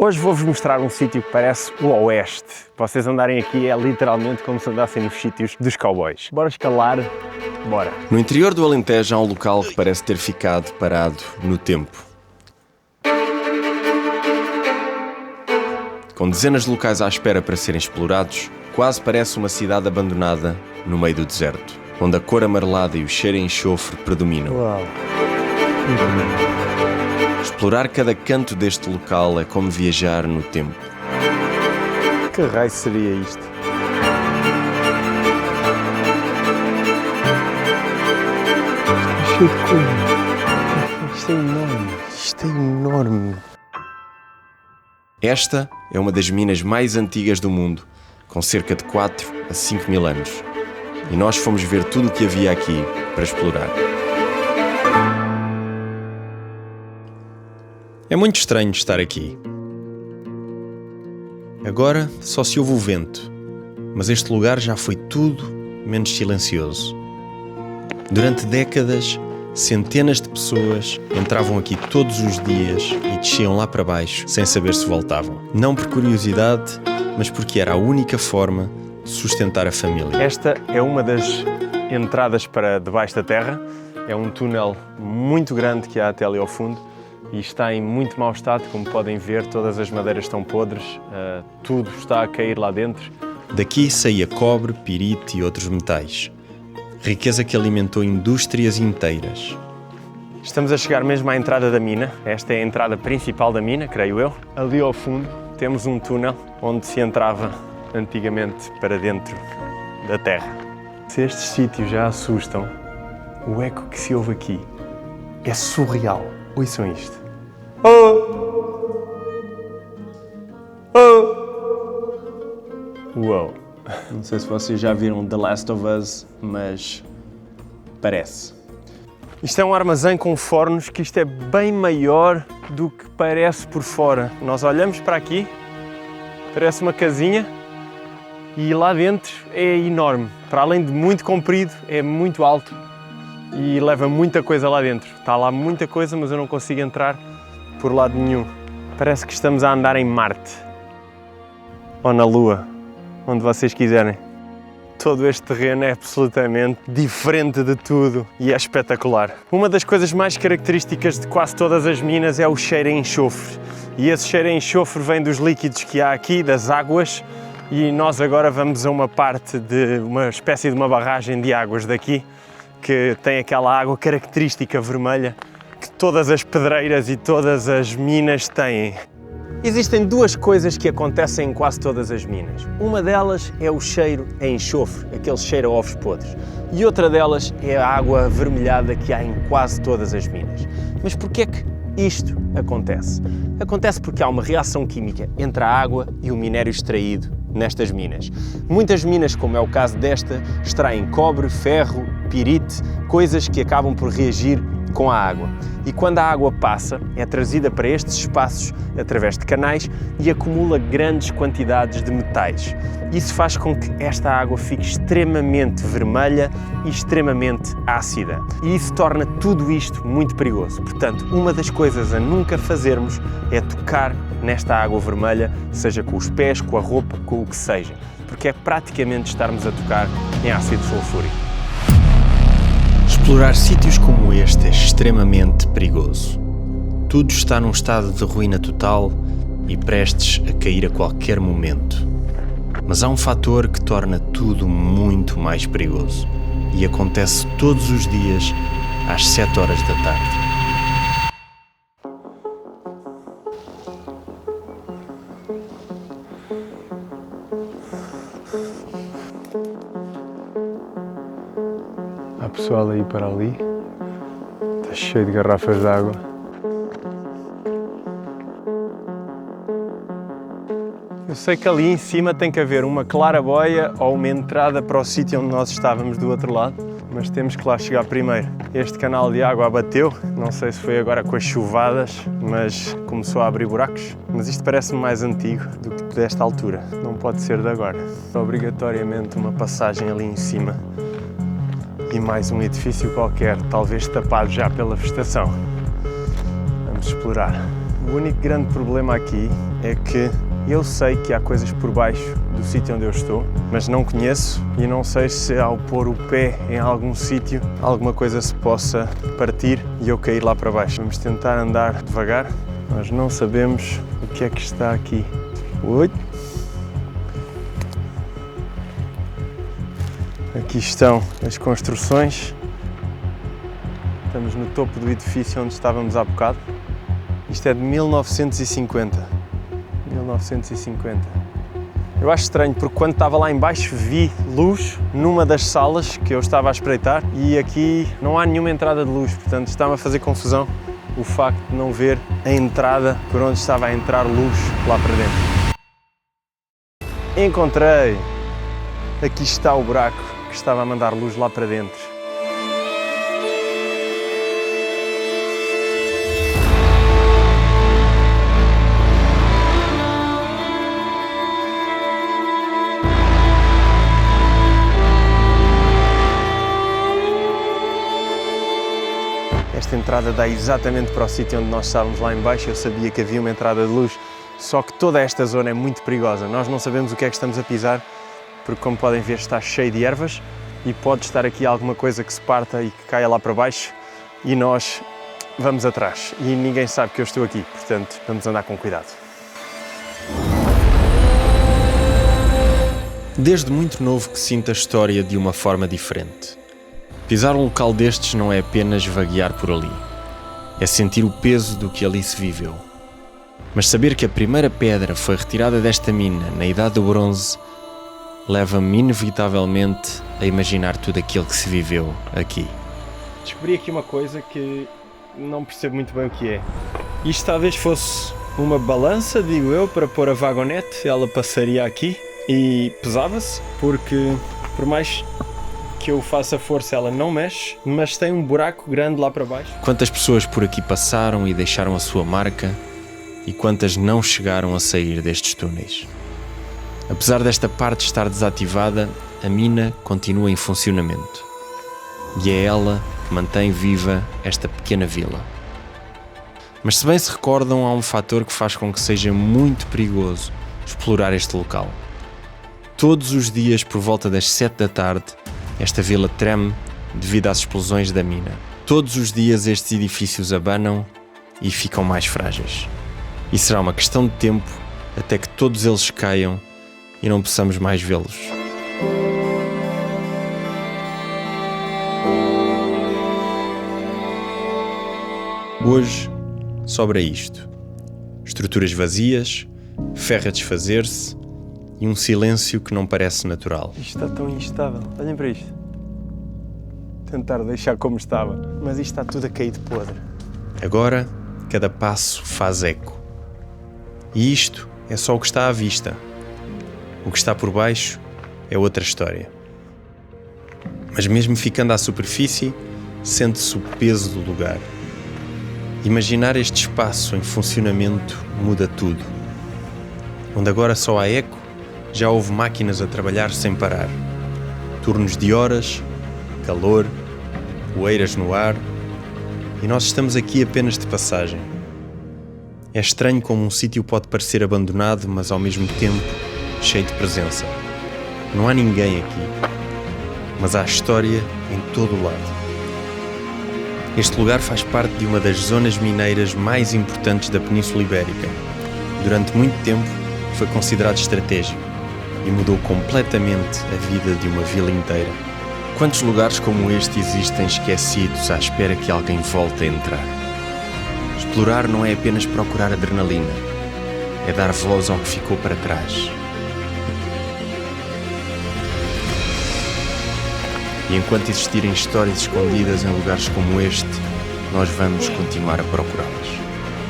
Hoje vou-vos mostrar um sítio que parece o Oeste. Vocês andarem aqui é literalmente como se andassem nos sítios dos cowboys. Bora escalar, bora. No interior do Alentejo há um local que parece ter ficado parado no tempo. Com dezenas de locais à espera para serem explorados, quase parece uma cidade abandonada no meio do deserto, onde a cor amarelada e o cheiro a enxofre predominam. Uau! Explorar cada canto deste local é como viajar no tempo. Que raio seria isto? Está cheio de coisa. Isto é enorme. Isto é enorme. Esta é uma das minas mais antigas do mundo, com cerca de 4 a 5 mil anos. E nós fomos ver tudo o que havia aqui para explorar. É muito estranho estar aqui. Agora só se ouve o vento, mas este lugar já foi tudo menos silencioso. Durante décadas, centenas de pessoas entravam aqui todos os dias e desciam lá para baixo sem saber se voltavam. Não por curiosidade, mas porque era a única forma de sustentar a família. Esta é uma das entradas para debaixo da terra. É um túnel muito grande que há até ali ao fundo. E está em muito mau estado, como podem ver, todas as madeiras estão podres, tudo está a cair lá dentro. Daqui saía cobre, pirite e outros metais. Riqueza que alimentou indústrias inteiras. Estamos a chegar mesmo à entrada da mina. Esta é a entrada principal da mina, creio eu. Ali ao fundo temos um túnel onde se entrava antigamente para dentro da terra. Se estes sítios já assustam, o eco que se ouve aqui é surreal. Ouçam isto. Uau! Não sei se vocês já viram The Last of Us, mas parece. Isto é um armazém com fornos que isto é bem maior do que parece por fora. Nós olhamos para aqui, parece uma casinha e lá dentro é enorme. Para além de muito comprido, é muito alto. E leva muita coisa lá dentro. Está lá muita coisa, mas eu não consigo entrar por lado nenhum. Parece que estamos a andar em Marte. Ou na Lua, onde vocês quiserem. Todo este terreno é absolutamente diferente de tudo e é espetacular. Uma das coisas mais características de quase todas as minas é o cheiro a enxofre. E esse cheiro a enxofre vem dos líquidos que há aqui, das águas. E nós agora vamos a uma parte de uma espécie de uma barragem de águas daqui, que tem aquela água característica vermelha que todas as pedreiras e todas as minas têm. Existem duas coisas que acontecem em quase todas as minas. Uma delas é o cheiro a enxofre, aquele cheiro a ovos podres. E outra delas é a água avermelhada que há em quase todas as minas. Mas porquê é que isto acontece? Acontece porque há uma reação química entre a água e o minério extraído nestas minas. Muitas minas, como é o caso desta, extraem cobre, ferro, pirite, coisas que acabam por reagir com a água. E quando a água passa, é trazida para estes espaços através de canais e acumula grandes quantidades de metais. Isso faz com que esta água fique extremamente vermelha e extremamente ácida. E isso torna tudo isto muito perigoso. Portanto, uma das coisas a nunca fazermos é tocar nesta água vermelha, seja com os pés, com a roupa, com o que seja, porque é praticamente estarmos a tocar em ácido sulfúrico. Explorar sítios como este é extremamente perigoso. Tudo está num estado de ruína total e prestes a cair a qualquer momento. Mas há um fator que torna tudo muito mais perigoso e acontece todos os dias às 7 horas da tarde. Há pessoal aí para ali, está cheio de garrafas de água. Eu sei que ali em cima tem que haver uma claraboia ou uma entrada para o sítio onde nós estávamos do outro lado, mas temos que lá chegar primeiro. Este canal de água abateu, não sei se foi agora com as chuvadas, mas começou a abrir buracos. Mas isto parece-me mais antigo do que desta altura, não pode ser de agora. Obrigatoriamente uma passagem ali em cima. E mais um edifício qualquer, talvez tapado já pela vegetação. Vamos explorar. O único grande problema aqui é que eu sei que há coisas por baixo do sítio onde eu estou, mas não conheço e não sei se ao pôr o pé em algum sítio alguma coisa se possa partir e eu cair lá para baixo. Vamos tentar andar devagar, nós não sabemos o que é que está aqui. Ui. Aqui estão as construções. Estamos no topo do edifício onde estávamos há bocado. Isto é de 1950. 1950. Eu acho estranho porque quando estava lá em baixo vi luz numa das salas que eu estava a espreitar e aqui não há nenhuma entrada de luz, portanto está-me a fazer confusão o facto de não ver a entrada por onde estava a entrar luz lá para dentro. Encontrei! Aqui está o buraco que estava a mandar luz lá para dentro. Esta entrada dá exatamente para o sítio onde nós estávamos lá em baixo. Eu sabia que havia uma entrada de luz, só que toda esta zona é muito perigosa. Nós não sabemos o que é que estamos a pisar, porque como podem ver está cheio de ervas e pode estar aqui alguma coisa que se parta e que caia lá para baixo e nós vamos atrás. E ninguém sabe que eu estou aqui, portanto vamos andar com cuidado. Desde muito novo que sinto a história de uma forma diferente. Pisar um local destes não é apenas vaguear por ali. É sentir o peso do que ali se viveu. Mas saber que a primeira pedra foi retirada desta mina na Idade do Bronze leva-me inevitavelmente a imaginar tudo aquilo que se viveu aqui. Descobri aqui uma coisa que não percebo muito bem o que é. Isto talvez fosse uma balança, digo eu, para pôr a vagonete. Ela passaria aqui e pesava-se, porque por mais que eu faça força ela não mexe, mas tem um buraco grande lá para baixo. Quantas pessoas por aqui passaram e deixaram a sua marca e quantas não chegaram a sair destes túneis. Apesar desta parte estar desativada, a mina continua em funcionamento. E é ela que mantém viva esta pequena vila. Mas se bem se recordam, há um fator que faz com que seja muito perigoso explorar este local. Todos os dias, por volta das 7 da tarde, esta vila treme devido às explosões da mina. Todos os dias estes edifícios abanam e ficam mais frágeis. E será uma questão de tempo até que todos eles caiam e não possamos mais vê-los. Hoje sobra isto: estruturas vazias, ferro a desfazer-se e um silêncio que não parece natural. Isto está tão instável. Olhem para isto. Tentar deixar como estava, mas isto está tudo a cair de podre. Agora, cada passo faz eco. E isto é só o que está à vista. O que está por baixo é outra história. Mas mesmo ficando à superfície, sente-se o peso do lugar. Imaginar este espaço em funcionamento muda tudo. Onde agora só há eco, já houve máquinas a trabalhar sem parar. Turnos de horas, calor, poeiras no ar, e nós estamos aqui apenas de passagem. É estranho como um sítio pode parecer abandonado, mas ao mesmo tempo cheio de presença. Não há ninguém aqui, mas há história em todo o lado. Este lugar faz parte de uma das zonas mineiras mais importantes da Península Ibérica. Durante muito tempo foi considerado estratégico e mudou completamente a vida de uma vila inteira. Quantos lugares como este existem esquecidos à espera que alguém volte a entrar? Explorar não é apenas procurar adrenalina, é dar voz ao que ficou para trás. E enquanto existirem histórias escondidas em lugares como este, nós vamos continuar a procurá-las.